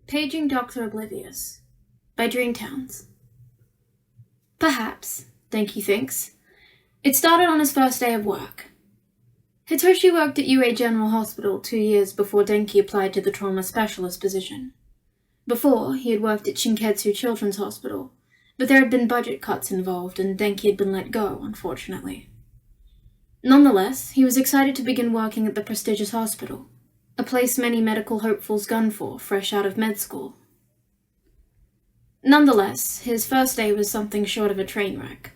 Paging Dr. Oblivious by Dreamtowns. Perhaps, Denki thinks. It started on his first day of work. Hitoshi worked at UA General Hospital 2 years before Denki applied to the trauma specialist position. Before, he had worked at Shinketsu Children's Hospital, but there had been budget cuts involved and Denki had been let go, unfortunately. Nonetheless, he was excited to begin working at the prestigious hospital, a place many medical hopefuls gun for fresh out of med school. Nonetheless, his first day was something short of a train wreck.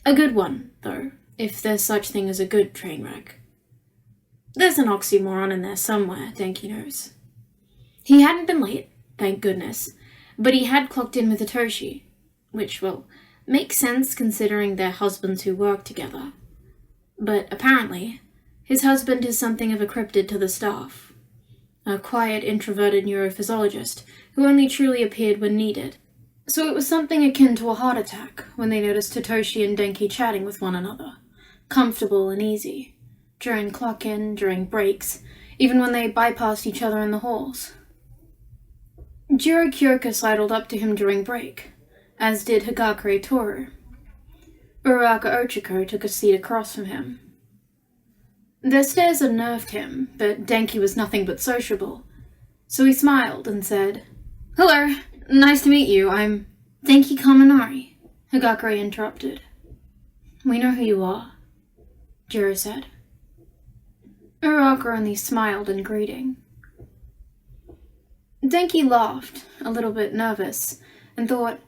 A good one, though, if there's such thing as a good train wreck. There's an oxymoron in there somewhere, Denki knows. He hadn't been late, thank goodness, but he had clocked in with Hitoshi, which, well, makes sense considering they're husbands who work together. But apparently, his husband is something of a cryptid to the staff. A quiet, introverted neurophysiologist who only truly appeared when needed. So it was something akin to a heart attack when they noticed Hitoshi and Denki chatting with one another, comfortable and easy, during clock-in, during breaks, even when they bypassed each other in the halls. Jiro Kyoka sidled up to him during break, as did Higakure Toru. Uraraka Ochiko took a seat across from him. Their stares unnerved him, but Denki was nothing but sociable, so he smiled and said, "Hello, nice to meet you, I'm Denki Kaminari," Higakure interrupted. "We know who you are," Jiro said. Uraraka only smiled in greeting. Denki laughed, a little bit nervous, and thought,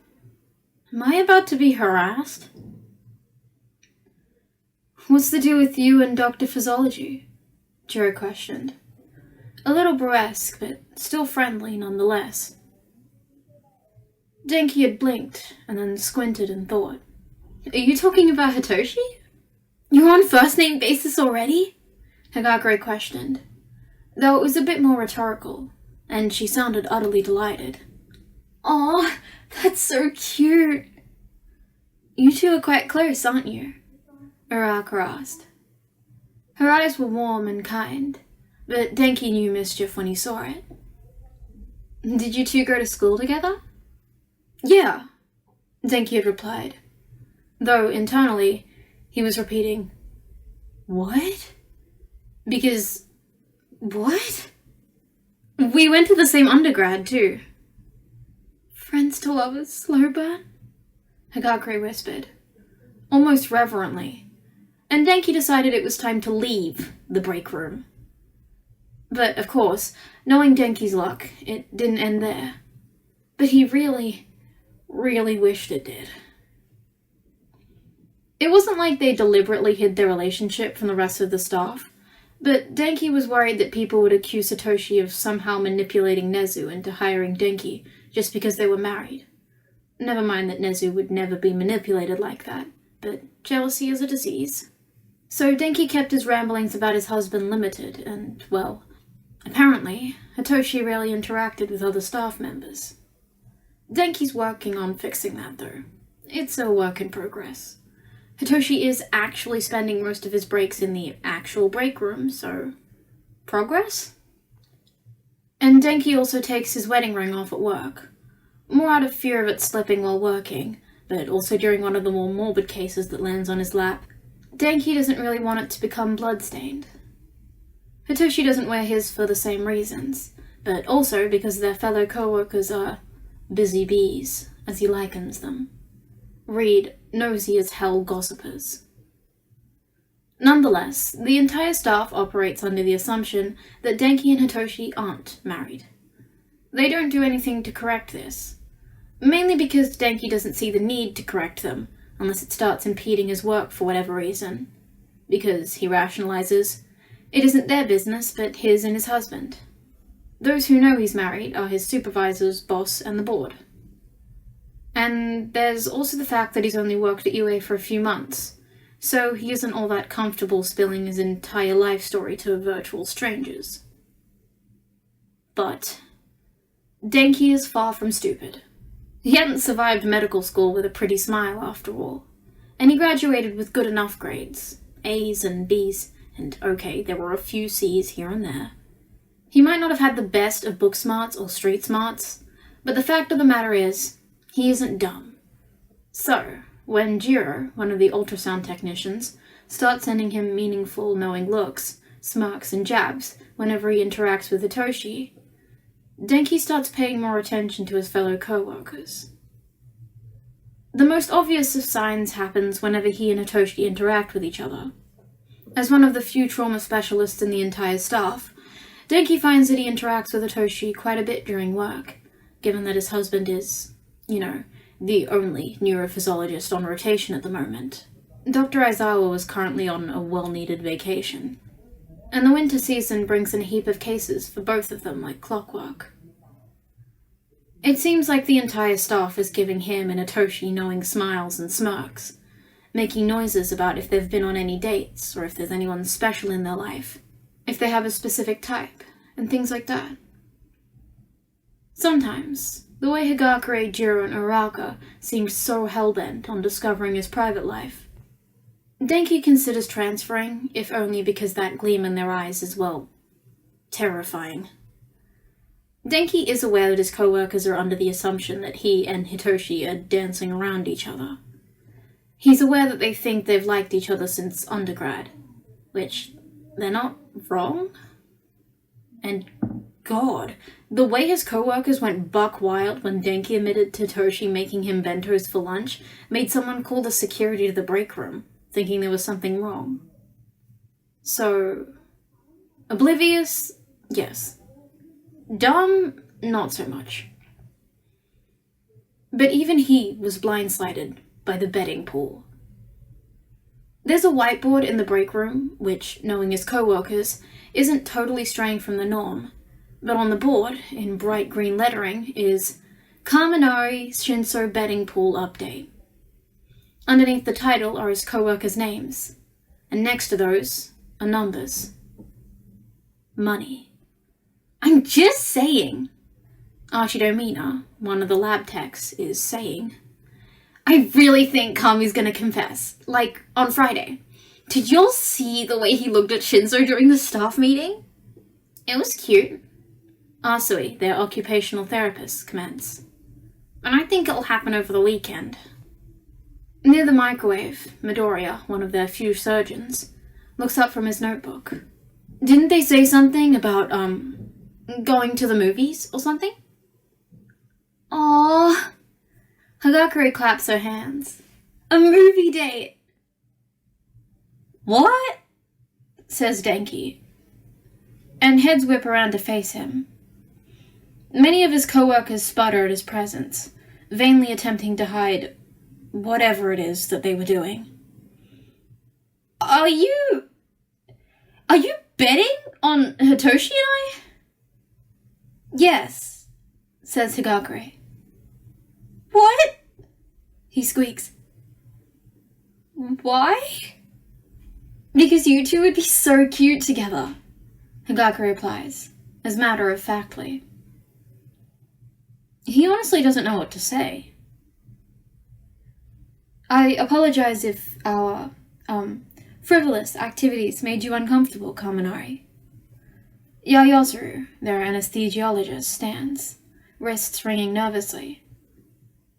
"Am I about to be harassed?" "What's the deal with you and Dr. Physiology?" Jiro questioned. A little brusque, but still friendly nonetheless. Denki had blinked, and then squinted and thought. "Are you talking about Hitoshi? You're on first-name basis already?" Higakure questioned, though it was a bit more rhetorical, and she sounded utterly delighted. "Aw, that's so cute." "You two are quite close, aren't you?" Uraraka asked. Her eyes were warm and kind, but Denki knew mischief when he saw it. "Did you two go to school together?" "Yeah," Denki had replied, though internally he was repeating, "What?" Because, what? "We went to the same undergrad, too." "Friends to lovers, slow burn?" Higakure whispered, almost reverently, and Denki decided it was time to leave the break room. But, of course, knowing Denki's luck, it didn't end there. But he really, really wished it did. It wasn't like they deliberately hid their relationship from the rest of the staff, but Denki was worried that people would accuse Hitoshi of somehow manipulating Nezu into hiring Denki just because they were married. Never mind that Nezu would never be manipulated like that, but jealousy is a disease. So Denki kept his ramblings about his husband limited, and, well, apparently, Hitoshi rarely interacted with other staff members. Denki's working on fixing that, though. It's a work in progress. Hitoshi is actually spending most of his breaks in the actual break room, so progress? And Denki also takes his wedding ring off at work, more out of fear of it slipping while working, but also during one of the more morbid cases that lands on his lap. Denki doesn't really want it to become bloodstained. Hitoshi doesn't wear his for the same reasons, but also because their fellow co-workers are busy bees, as he likens them. Read nosy as hell gossipers. Nonetheless, the entire staff operates under the assumption that Denki and Hitoshi aren't married. They don't do anything to correct this, mainly because Denki doesn't see the need to correct them unless it starts impeding his work for whatever reason. Because, he rationalizes, it isn't their business but his and his husband. Those who know he's married are his supervisors, boss, and the board. And there's also the fact that he's only worked at UA for a few months, so he isn't all that comfortable spilling his entire life story to virtual strangers. But Denki is far from stupid. He hadn't survived medical school with a pretty smile, after all, and he graduated with good enough grades, A's and B's, and okay, there were a few C's here and there. He might not have had the best of book smarts or street smarts, but the fact of the matter is, he isn't dumb. So, when Jiro, one of the ultrasound technicians, starts sending him meaningful, knowing looks, smirks, and jabs whenever he interacts with Hitoshi, Denki starts paying more attention to his fellow co-workers. The most obvious of signs happens whenever he and Hitoshi interact with each other. As one of the few trauma specialists in the entire staff, Denki finds that he interacts with Hitoshi quite a bit during work, given that his husband is, the only neurophysiologist on rotation at the moment. Dr. Aizawa was currently on a well-needed vacation, and the winter season brings in a heap of cases for both of them like clockwork. It seems like the entire staff is giving him and Hitoshi knowing smiles and smirks, making noises about if they've been on any dates or if there's anyone special in their life, if they have a specific type, and things like that. Sometimes, the way Higakure, Jiro, and Uraka seemed so hell-bent on discovering his private life, Denki considers transferring, if only because that gleam in their eyes is, terrifying. Denki is aware that his co-workers are under the assumption that he and Hitoshi are dancing around each other. He's aware that they think they've liked each other since undergrad, which, they're not wrong? And God, the way his co-workers went buck wild when Denki admitted to Hitoshi making him bentos for lunch made someone call the security to the break room, thinking there was something wrong. So, oblivious? Yes. Dumb? Not so much. But even he was blindsided by the betting pool. There's a whiteboard in the break room, which, knowing his co-workers, isn't totally straying from the norm, but on the board, in bright green lettering, is Kaminari Shinso Betting Pool Update. Underneath the title are his co-workers' names, and next to those are numbers. Money. I'm just saying. Archidomina, one of the lab techs, is saying, I really think Kami's gonna confess, like on Friday. Did y'all see the way he looked at Shinso during the staff meeting? It was cute. Asui, their occupational therapist, comments. And I think it'll happen over the weekend. Near the microwave, Midoriya, one of their few surgeons, looks up from his notebook. Didn't they say something about, going to the movies or something? Aww. Hagakure claps her hands. A movie date! What? Says Denki. And heads whip around to face him. Many of his co-workers sputter at his presence, vainly attempting to hide whatever it is that they were doing. Are you betting on Hitoshi and I? Yes, says Higakure. What? He squeaks. Why? Because you two would be so cute together, Higakure replies, as matter-of-factly. He honestly doesn't know what to say. I apologize if our, frivolous activities made you uncomfortable, Kaminari. Yayosuru, their anesthesiologist, stands, wrists ringing nervously.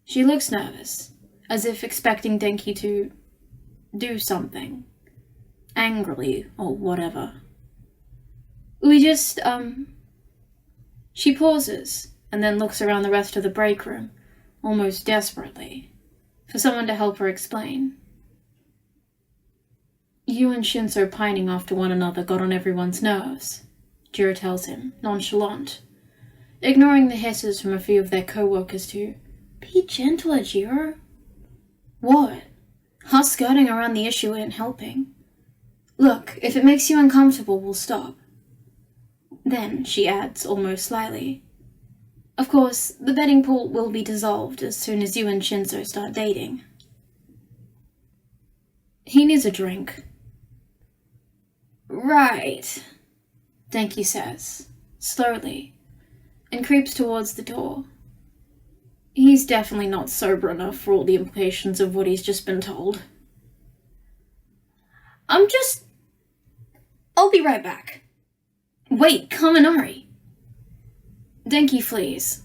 She looks nervous, as if expecting Denki to do something. Angrily, or whatever. We just, She pauses, and then looks around the rest of the break room, almost desperately, for someone to help her explain. You and Shinso pining after one another got on everyone's nerves, Jiro tells him, nonchalant, ignoring the hisses from a few of their co-workers to, Be gentler, Jiro. What? Us skirting around the issue ain't helping. Look, if it makes you uncomfortable, we'll stop. Then, she adds, almost slyly, of course, the betting pool will be dissolved as soon as you and Shinso start dating. He needs a drink. Right, Denki says, slowly, and creeps towards the door. He's definitely not sober enough for all the implications of what he's just been told. I'll be right back. Wait, Kaminari. Denki flees.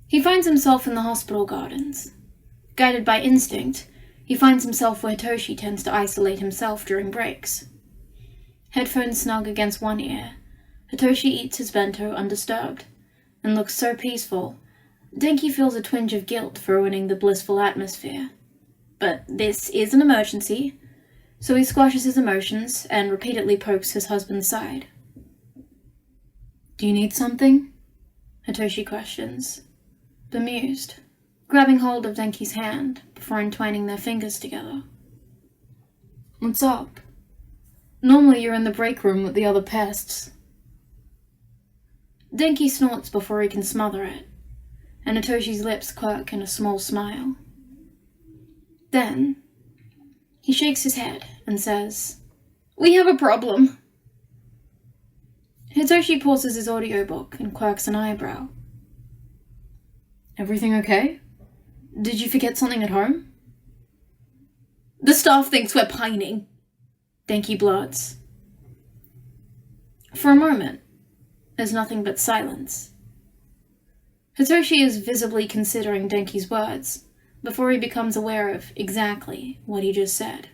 He finds himself in the hospital gardens. Guided by instinct, he finds himself where Hitoshi tends to isolate himself during breaks. Headphones snug against one ear, Hitoshi eats his bento undisturbed, and looks so peaceful, Denki feels a twinge of guilt for ruining the blissful atmosphere. But this is an emergency, so he squashes his emotions and repeatedly pokes his husband's side. "Do you need something?" Hitoshi questions, bemused, grabbing hold of Denki's hand before entwining their fingers together. "What's up? Normally you're in the break room with the other pests." Denki snorts before he can smother it, and Hitoshi's lips quirk in a small smile. Then, he shakes his head and says, "We have a problem." Hitoshi pauses his audiobook and quirks an eyebrow. "Everything okay? Did you forget something at home?" "The staff thinks we're pining," Denki blurts. For a moment, there's nothing but silence. Hitoshi is visibly considering Denki's words before he becomes aware of exactly what he just said.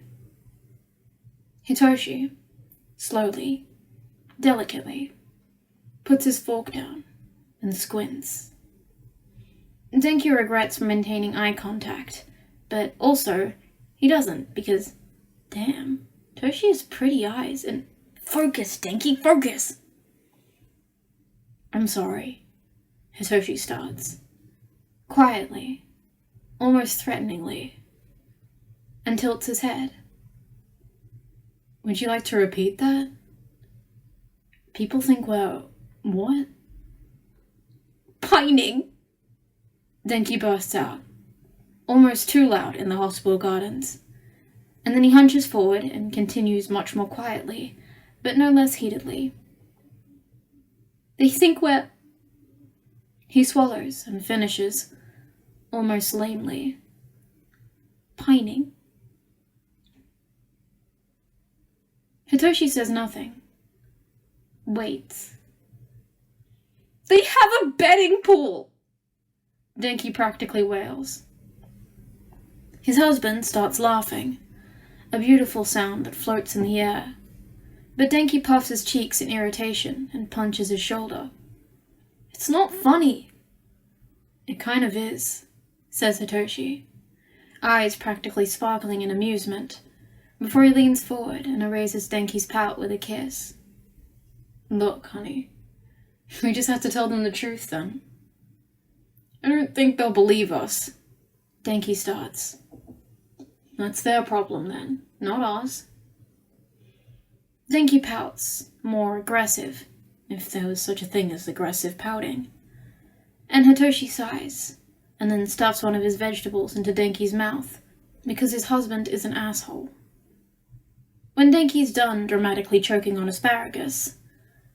Hitoshi, slowly, delicately, puts his fork down and squints. Denki regrets maintaining eye contact, but also he doesn't because, damn, Hitoshi has pretty eyes and... Focus, Denki, focus! "I'm sorry," Hitoshi starts, quietly, almost threateningly, and tilts his head. "Would you like to repeat that? People think we're... what?" "Pining!" Denki bursts out, almost too loud in the hospital gardens, and then he hunches forward and continues much more quietly, but no less heatedly. "They think we're..." He swallows and finishes, almost lamely, "pining." Hitoshi says nothing. Waits. "They have a betting pool!" Denki practically wails. His husband starts laughing, a beautiful sound that floats in the air, but Denki puffs his cheeks in irritation and punches his shoulder. "It's not funny." "It kind of is," says Hitoshi, eyes practically sparkling in amusement, before he leans forward and erases Denki's pout with a kiss. "Look, honey, we just have to tell them the truth then." "I don't think they'll believe us," Denki starts. "That's their problem then, not ours." Denki pouts, more aggressive, if there was such a thing as aggressive pouting. And Hitoshi sighs, and then stuffs one of his vegetables into Denki's mouth, because his husband is an asshole. When Denki's done dramatically choking on asparagus,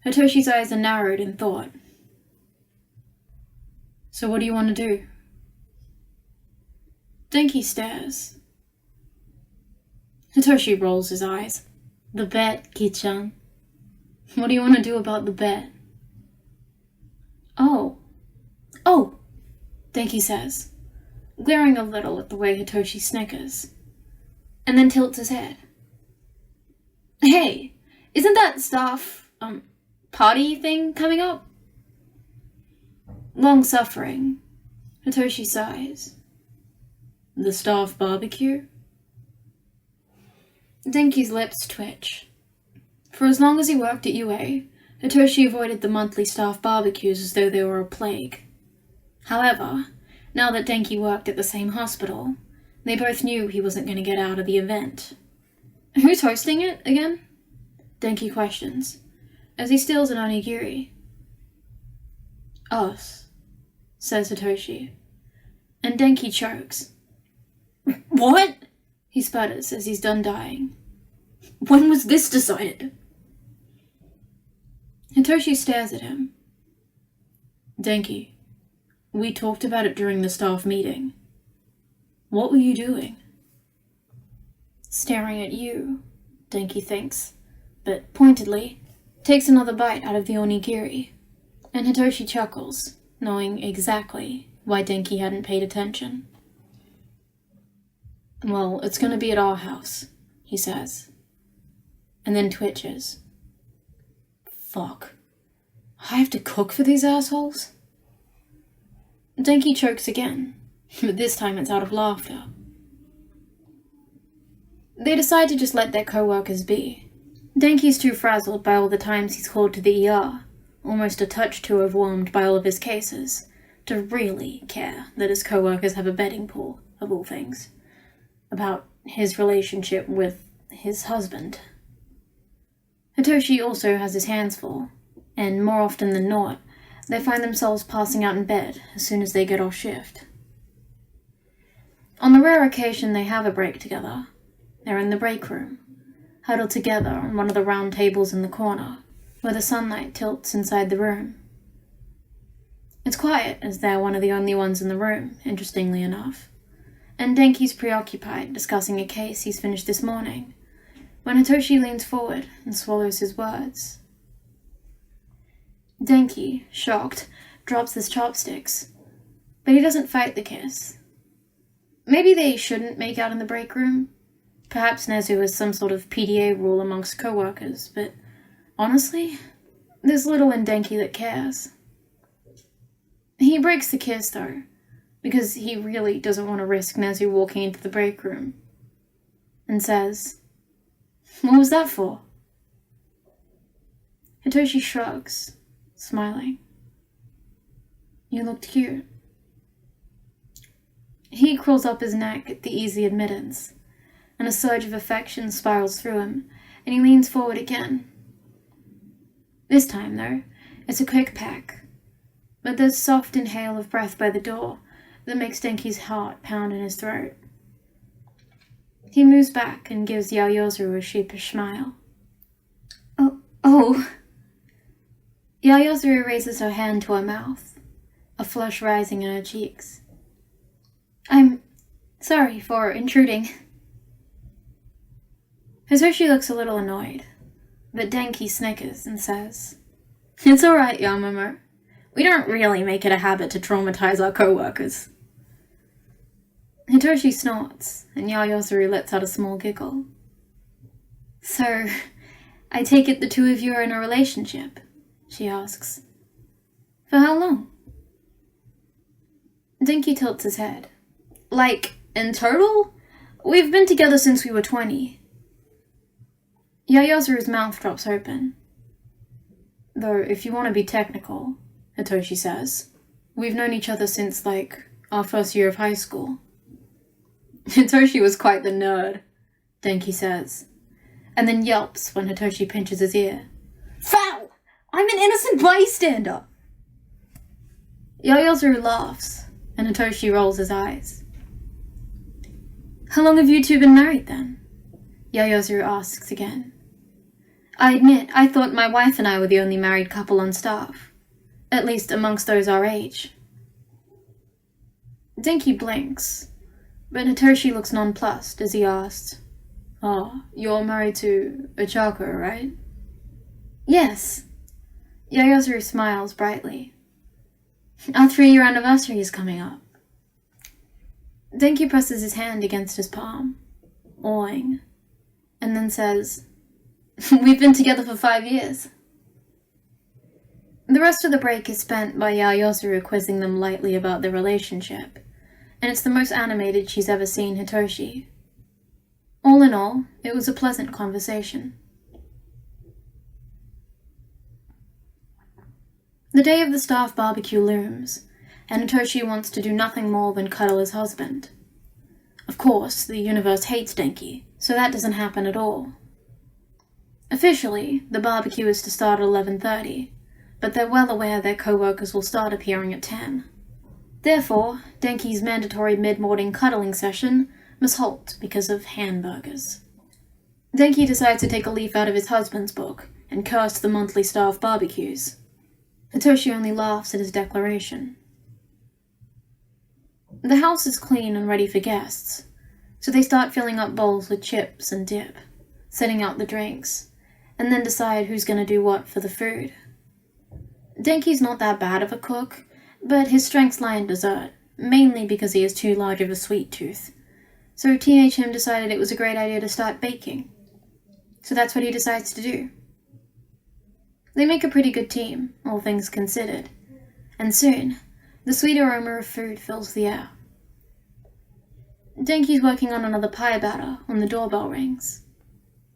Hitoshi's eyes are narrowed in thought. "So what do you want to do?" Denki stares. Hitoshi rolls his eyes. "The bet, Ki-chan. What do you want to do about the bet?" Oh, Denki says, glaring a little at the way Hitoshi snickers, and then tilts his head. "Hey, isn't that staff, party thing coming up?" Long suffering, Hitoshi sighs. "The staff barbecue?" Denki's lips twitch. For as long as he worked at UA, Hitoshi avoided the monthly staff barbecues as though they were a plague. However, now that Denki worked at the same hospital, they both knew he wasn't going to get out of the event. "Who's hosting it again?" Denki questions, as he steals an onigiri. "Us," says Hitoshi, and Denki chokes. "What?" he sputters as he's done dying. "When was this decided?" Hitoshi stares at him. "Denki, we talked about it during the staff meeting. What were you doing?" "Staring at you," Denki thinks, but pointedly, takes another bite out of the onigiri, and Hitoshi chuckles, knowing exactly why Denki hadn't paid attention. "Well, it's gonna be at our house," he says, and then twitches. "Fuck. I have to cook for these assholes?" Denki chokes again, but this time it's out of laughter. They decide to just let their co-workers be. Denki's too frazzled by all the times he's called to the ER, almost a touch too overwhelmed by all of his cases, to really care that his co-workers have a betting pool, of all things, about his relationship with his husband. Hitoshi also has his hands full, and more often than not, they find themselves passing out in bed as soon as they get off shift. On the rare occasion they have a break together, they're in the break room, huddled together on one of the round tables in the corner, where the sunlight tilts inside the room. It's quiet, as they're one of the only ones in the room, interestingly enough, and Denki's preoccupied discussing a case he's finished this morning, when Hitoshi leans forward and swallows his words. Denki, shocked, drops his chopsticks, but he doesn't fight the kiss. Maybe they shouldn't make out in the break room. Perhaps Nezu has some sort of PDA rule amongst co-workers, but honestly, there's little in Denki that cares. He breaks the kiss, though, because he really doesn't want to risk Nezu walking into the break room, and says, "What was that for?" Hitoshi shrugs, smiling. "You looked cute." He crawls up his neck at the easy admittance, and a surge of affection spirals through him, and he leans forward again. This time, though, it's a quick peck, but there's a soft inhale of breath by the door that makes Denki's heart pound in his throat. He moves back and gives Yaoyorozu a sheepish smile. Oh. Yaoyorozu raises her hand to her mouth, a flush rising in her cheeks. "I'm sorry for intruding." Hitoshi looks a little annoyed, but Denki snickers and says, "It's alright, Yamamoto. We don't really make it a habit to traumatize our co-workers." Hitoshi snorts, and Yaoyorozu lets out a small giggle. "So, I take it the two of you are in a relationship?" she asks. "For how long?" Denki tilts his head. "Like, in total? We've been together since we were 20. Yaoyorozu's mouth drops open. "Though, if you want to be technical," Hitoshi says, "we've known each other since, our first year of high school." "Hitoshi was quite the nerd," Denki says, and then yelps when Hitoshi pinches his ear. "Foul! I'm an innocent bystander!" Yaoyorozu laughs, and Hitoshi rolls his eyes. "How long have you two been married, then?" Yaoyorozu asks again. "I admit, I thought my wife and I were the only married couple on staff. At least amongst those our age." Denki blinks, but Hitoshi looks nonplussed as he asks, "Oh, you're married to Ochako, right?" "Yes." Yaoyorozu smiles brightly. "Our 3-year anniversary is coming up." Denki presses his hand against his palm, awing, and then says, "We've been together for 5 years." The rest of the break is spent by Yaoyorozu quizzing them lightly about their relationship, and it's the most animated she's ever seen Hitoshi. All in all, it was a pleasant conversation. The day of the staff barbecue looms, and Hitoshi wants to do nothing more than cuddle his husband. Of course, the universe hates Denki, so that doesn't happen at all. Officially, the barbecue is to start at 11:30, but they're well aware their co-workers will start appearing at 10. Therefore, Denki's mandatory mid-morning cuddling session must halt because of hamburgers. Denki decides to take a leaf out of his husband's book and curse the monthly staff barbecues. Hitoshi only laughs at his declaration. The house is clean and ready for guests, so they start filling up bowls with chips and dip, setting out the drinks, and then decide who's gonna do what for the food. Denki's not that bad of a cook, but his strengths lie in dessert, mainly because he has too large of a sweet tooth. So teenage him decided it was a great idea to start baking. So that's what he decides to do. They make a pretty good team, all things considered, and soon, the sweet aroma of food fills the air. Denki's working on another pie batter when the doorbell rings.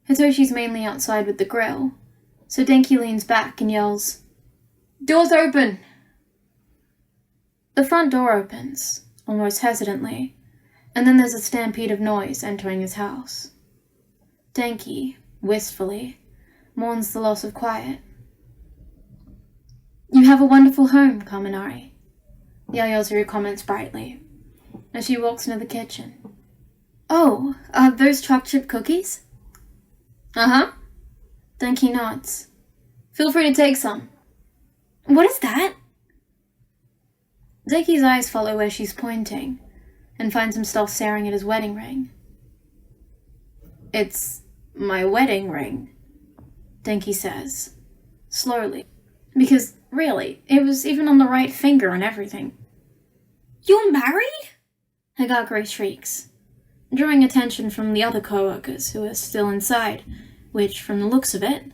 Hitoshi's mainly outside with the grill, so Denki leans back and yells, "Door's open!" The front door opens, almost hesitantly, and then there's a stampede of noise entering his house. Denki, wistfully, mourns the loss of quiet. "You have a wonderful home, Kaminari," Yayozuru comments brightly, as she walks into the kitchen. "Oh, are those chocolate chip cookies?" "Uh-huh." Denki nods. "Feel free to take some." "What is that?" Denki's eyes follow where she's pointing, and finds himself staring at his wedding ring. "It's my wedding ring," Denki says, slowly, because, really, it was even on the right finger and everything. "You're married?" Hagakure shrieks, drawing attention from the other co-workers who are still inside, which, from the looks of it,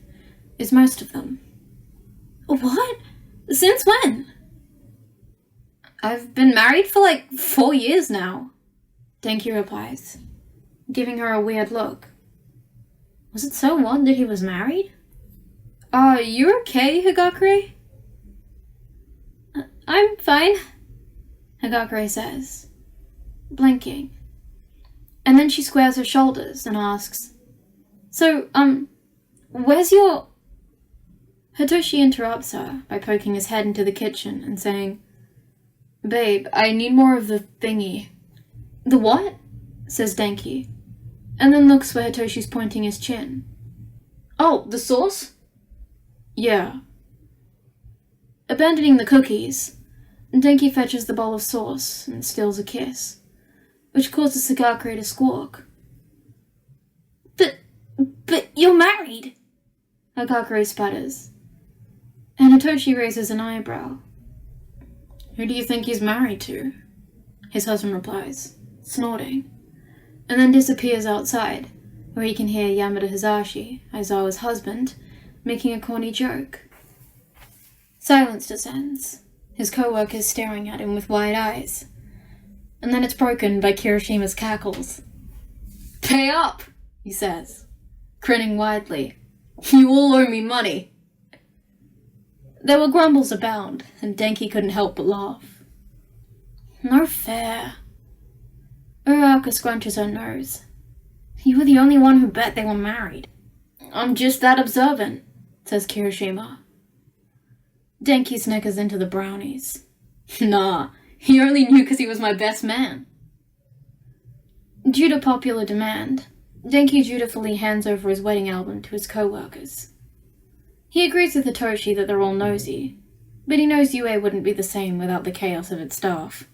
is most of them. "What? Since when?" "I've been married for like 4 years now," Denki replies, giving her a weird look. Was it so odd that he was married? "Are you okay, Hagakure?" "I'm fine," Hagakure says, blinking. And then she squares her shoulders and asks, "So, where's your—" Hitoshi interrupts her by poking his head into the kitchen and saying, "Babe, I need more of the thingy." "The what?" says Denki, and then looks where Hitoshi's pointing his chin. "Oh, the sauce?" "Yeah." Abandoning the cookies, Denki fetches the bowl of sauce and steals a kiss, which causes Hagakure to squawk. But you're married!" Hagakure sputters, and Hitoshi raises an eyebrow. "Who do you think he's married to?" his husband replies, snorting, and then disappears outside, where he can hear Yamada Hisashi, Aizawa's husband, making a corny joke. Silence descends, his co-workers staring at him with wide eyes, and then it's broken by Kirishima's cackles. "Pay up," he says, grinning widely. "You all owe me money." There were grumbles abound, and Denki couldn't help but laugh. "No fair." Uraraka scrunches her nose. "You were the only one who bet they were married." "I'm just that observant," says Kirishima. Denki snickers into the brownies. "Nah, he only knew because he was my best man." Due to popular demand, Denki dutifully hands over his wedding album to his co-workers. He agrees with Hitoshi that they're all nosy, but he knows UA wouldn't be the same without the chaos of its staff.